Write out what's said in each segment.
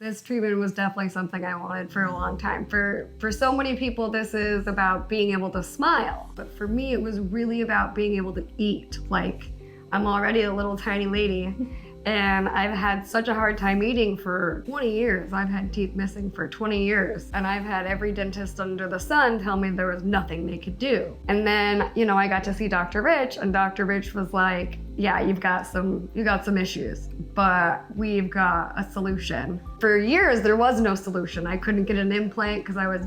This treatment was definitely something I wanted for a long time. For so many people, this is about being able to smile. But for me, it was really about being able to eat. Like, I'm already a little tiny lady, and I've had such a hard time eating for 20 years. I've had teeth missing for 20 years, and I've had every dentist under the sun tell me there was nothing they could do. And then, I got to see Dr. Rich, and Dr. Rich was like, yeah, you've got some issues, but we've got a solution. For years, there was no solution. I couldn't get an implant because I was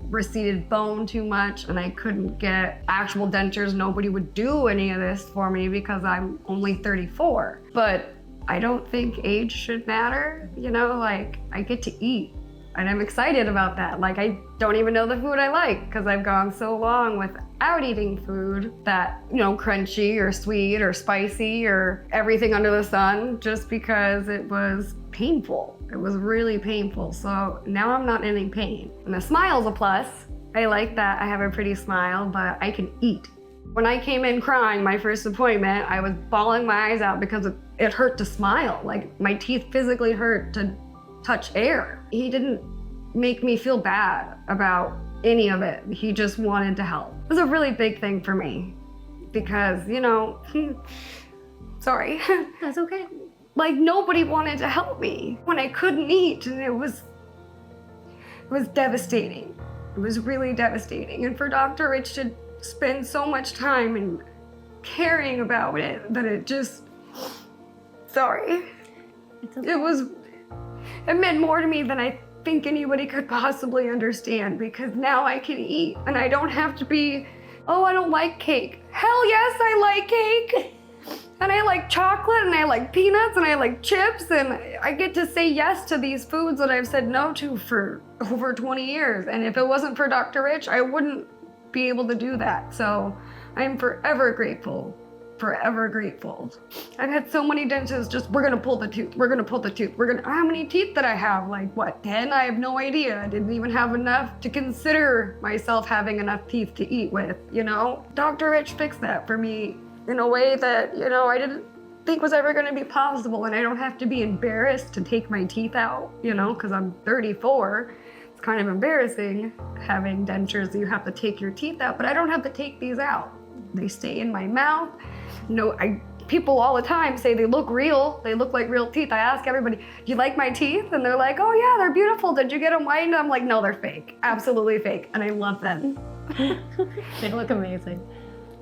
receded bone too much, and I couldn't get actual dentures. Nobody would do any of this for me because I'm only 34. But I don't think age should matter. I get to eat, and I'm excited about that. Like, I don't even know the food I like because I've gone so long without eating food that, crunchy or sweet or spicy or everything under the sun, just because it was painful. It was really painful. So now I'm not in any pain. And the smile's a plus. I like that I have a pretty smile, but I can eat. When I came in crying my first appointment, I was bawling my eyes out because it hurt to smile. Like, my teeth physically hurt to touch air. He didn't make me feel bad about any of it. He just wanted to help. It was a really big thing for me because, sorry. That's okay. Like, nobody wanted to help me when I couldn't eat, and it was devastating. It was really devastating. And for Dr. Rich to spend so much time and caring about it that it just, sorry. It's okay. It meant more to me than I think anybody could possibly understand, because now I can eat and I don't have to be, oh, I don't like cake. Hell yes, I like cake. And I like chocolate, and I like peanuts, and I like chips, and I get to say yes to these foods that I've said no to for over 20 years. And if it wasn't for Dr. Rich, I wouldn't be able to do that. So I'm forever grateful. Forever grateful. I've had so many dentists just, we're gonna pull the tooth, we're gonna pull the tooth, how many teeth did I have? Like, what, 10? I have no idea. I didn't even have enough to consider myself having enough teeth to eat with, Dr. Rich fixed that for me in a way that, I didn't think was ever gonna be possible, and I don't have to be embarrassed to take my teeth out, because I'm 34. It's kind of embarrassing having dentures that you have to take your teeth out, but I don't have to take these out. They stay in my mouth. People all the time say they look real. They look like real teeth. I ask everybody, do you like my teeth? And they're like, oh yeah, they're beautiful. Did you get them whitened? I'm like, no, they're fake. Absolutely fake. And I love them. They look amazing.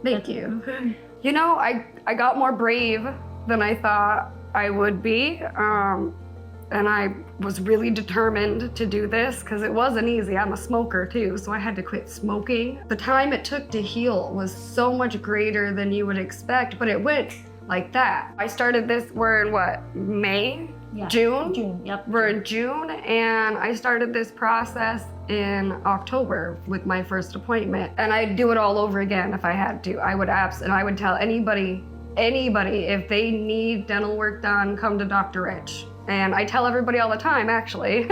Thank you. I got more brave than I thought I would be. And I was really determined to do this because it wasn't easy. I'm a smoker too, so I had to quit smoking. The time it took to heal was so much greater than you would expect, but it went like that. I started this, we're in May? Yeah. June? June, yep. We're in June, and I started this process in October with my first appointment. And I'd do it all over again if I had to. I would tell anybody, if they need dental work done, come to Dr. Rich. And I tell everybody all the time, actually,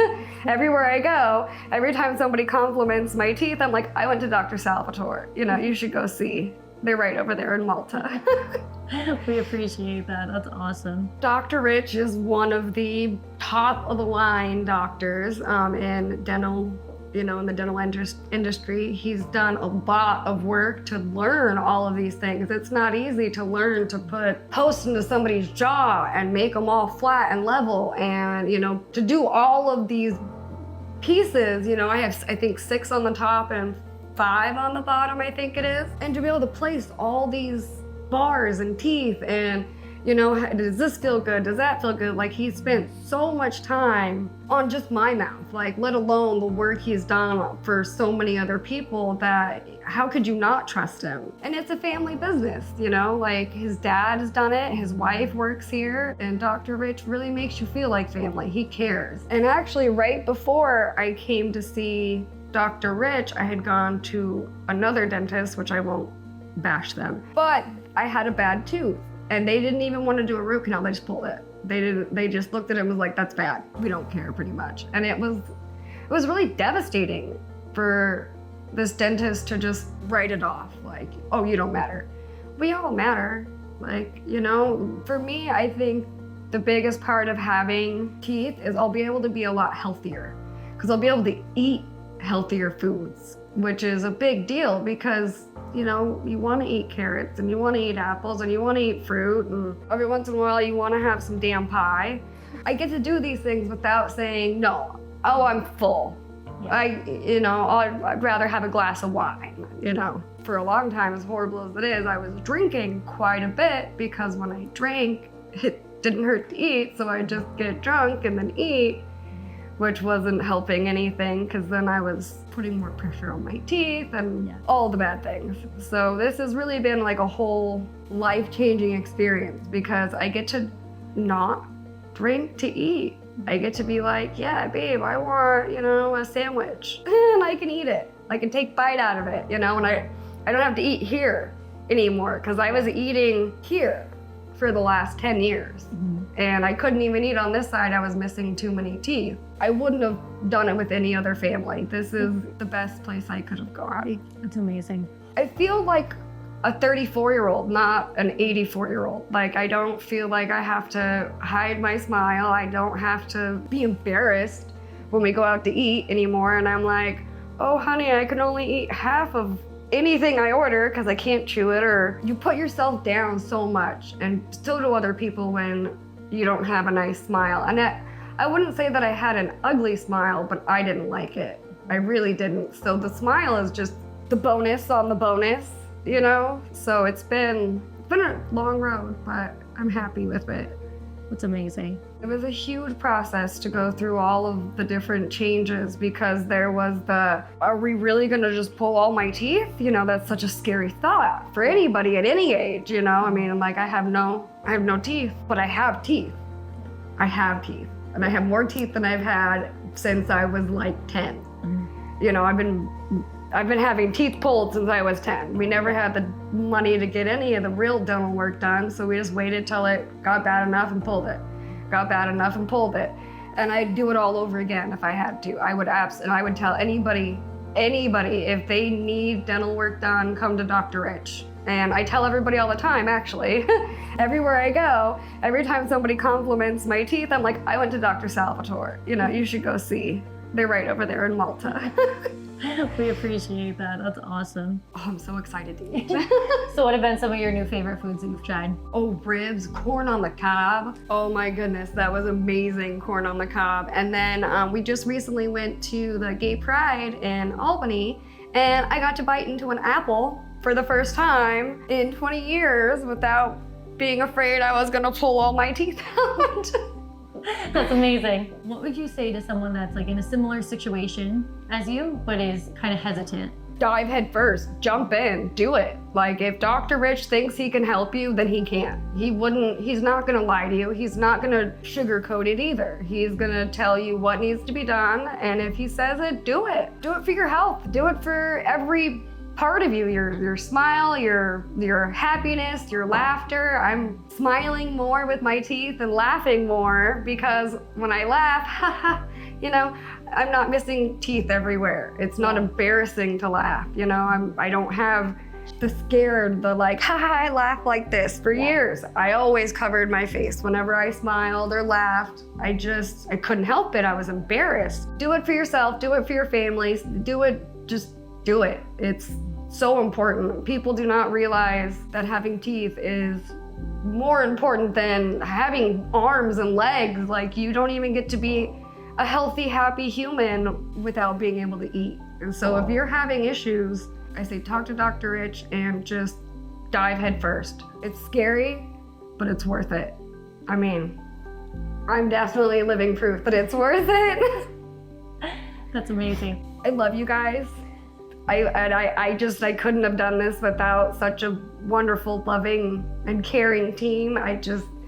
everywhere I go, every time somebody compliments my teeth, I'm like, I went to Dr. Salvatore. You should go see. They're right over there in Malta. We appreciate that. That's awesome. Dr. Rich is one of the top of the line doctors in dental, in the dental industry. He's done a lot of work to learn all of these things. It's not easy to learn to put posts into somebody's jaw and make them all flat and level, and to do all of these pieces. I have, I think, 6 on the top and 5 on the bottom, I think it is. And to be able to place all these bars and teeth and does this feel good? Does that feel good? Like, he spent so much time on just my mouth, like, let alone the work he's done for so many other people, that how could you not trust him? And it's a family business, like, his dad has done it, his wife works here, and Dr. Rich really makes you feel like family. He cares. And actually, right before I came to see Dr. Rich, I had gone to another dentist, which I won't bash them, but I had a bad tooth. And they didn't even want to do a root canal, they just pulled it. They just looked at it and was like, that's bad. We don't care, pretty much. And it was really devastating for this dentist to just write it off, like, oh, you don't matter. We all matter. Like, for me, I think the biggest part of having teeth is I'll be able to be a lot healthier because I'll be able to eat healthier foods, which is a big deal because, you know, you want to eat carrots and you want to eat apples and you want to eat fruit, and every once in a while you want to have some damn pie. I get to do these things without saying, no, oh, I'm full. Yeah. I'd rather have a glass of wine, you know. For a long time, as horrible as it is, I was drinking quite a bit because when I drank, it didn't hurt to eat, so I'd just get drunk and then eat, which wasn't helping anything because then I was putting more pressure on my teeth and all the bad things. So this has really been like a whole life-changing experience because I get to not drink to eat. I get to be like, yeah, babe, I want, you know, a sandwich. And I can eat it. I can take a bite out of it, you know, and I don't have to eat here anymore because I was eating here for the last 10 years. And I couldn't even eat on this side. I was missing too many teeth. I wouldn't have done it with any other family. This is the best place I could have gone. That's amazing. I feel like a 34-year-old, not an 84-year-old. Like, I don't feel like I have to hide my smile. I don't have to be embarrassed when we go out to eat anymore. And I'm like, oh, honey, I can only eat half of anything I order because I can't chew it. Or you put yourself down so much, and so do other people when you don't have a nice smile. And I wouldn't say that I had an ugly smile, but I didn't like it. I really didn't. So the smile is just the bonus on the bonus, you know? So it's been a long road, but I'm happy with it. That's amazing. It was a huge process to go through all of the different changes because there was are we really gonna just pull all my teeth? You know, that's such a scary thought for anybody at any age, you know? I mean, like I have no teeth, but I have teeth. I have teeth. And I have more teeth than I've had since I was like 10. You know, I've been having teeth pulled since I was 10. We never had the money to get any of the real dental work done, so we just waited till it got bad enough and pulled it. Got bad enough and pulled it. And I'd do it all over again if I had to. I would tell anybody, if they need dental work done, come to Dr. Rich. And I tell everybody all the time, actually. Everywhere I go, every time somebody compliments my teeth, I'm like, I went to Dr. Salvatore. You know, you should go see. They're right over there in Malta. We appreciate that. That's awesome. Oh, I'm so excited to eat. So what have been some of your new favorite foods that you've tried? Oh, ribs, corn on the cob. Oh my goodness, that was amazing, corn on the cob. And then we just recently went to the Gay Pride in Albany, and I got to bite into an apple for the first time in 20 years without being afraid I was gonna pull all my teeth out. That's amazing. What would you say to someone that's like in a similar situation as you, but is kind of hesitant? Dive head first, jump in, do it. Like if Dr. Rich thinks he can help you, then he can. He's not gonna lie to you. He's not gonna sugarcoat it either. He's gonna tell you what needs to be done. And if he says it, do it. Do it for your health. Do it for every part of you, your smile, your happiness, your laughter. I'm smiling more with my teeth and laughing more because when I laugh, you know, I'm not missing teeth everywhere. It's not embarrassing to laugh, you know. I don't have the scared, the like, I laugh like this for years. I always covered my face whenever I smiled or laughed. I couldn't help it. I was embarrassed. Do it for yourself, do it for your families, do it, just do it. It's so important. People do not realize that having teeth is more important than having arms and legs. Like, you don't even get to be a healthy, happy human without being able to eat. And so if you're having issues, I say talk to Dr. Rich and just dive head first. It's scary, but it's worth it. I mean, I'm definitely living proof that it's worth it. That's amazing. I love you guys. I couldn't have done this without such a wonderful, loving, and caring team.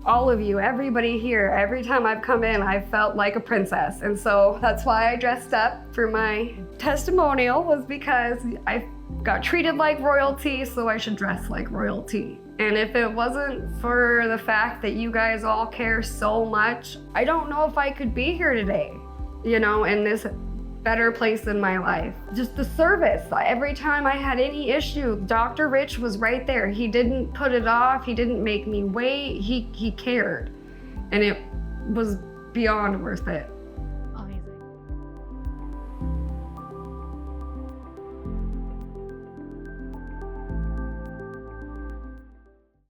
All of you, everybody here, every time I've come in, I felt like a princess. And so that's why I dressed up for my testimonial, was because I got treated like royalty, so I should dress like royalty. And if it wasn't for the fact that you guys all care so much, I don't know if I could be here today, you know, in this better place in my life. Just the service. Every time I had any issue, Dr. Rich was right there. He didn't put it off. He didn't make me wait. He cared. And it was beyond worth it.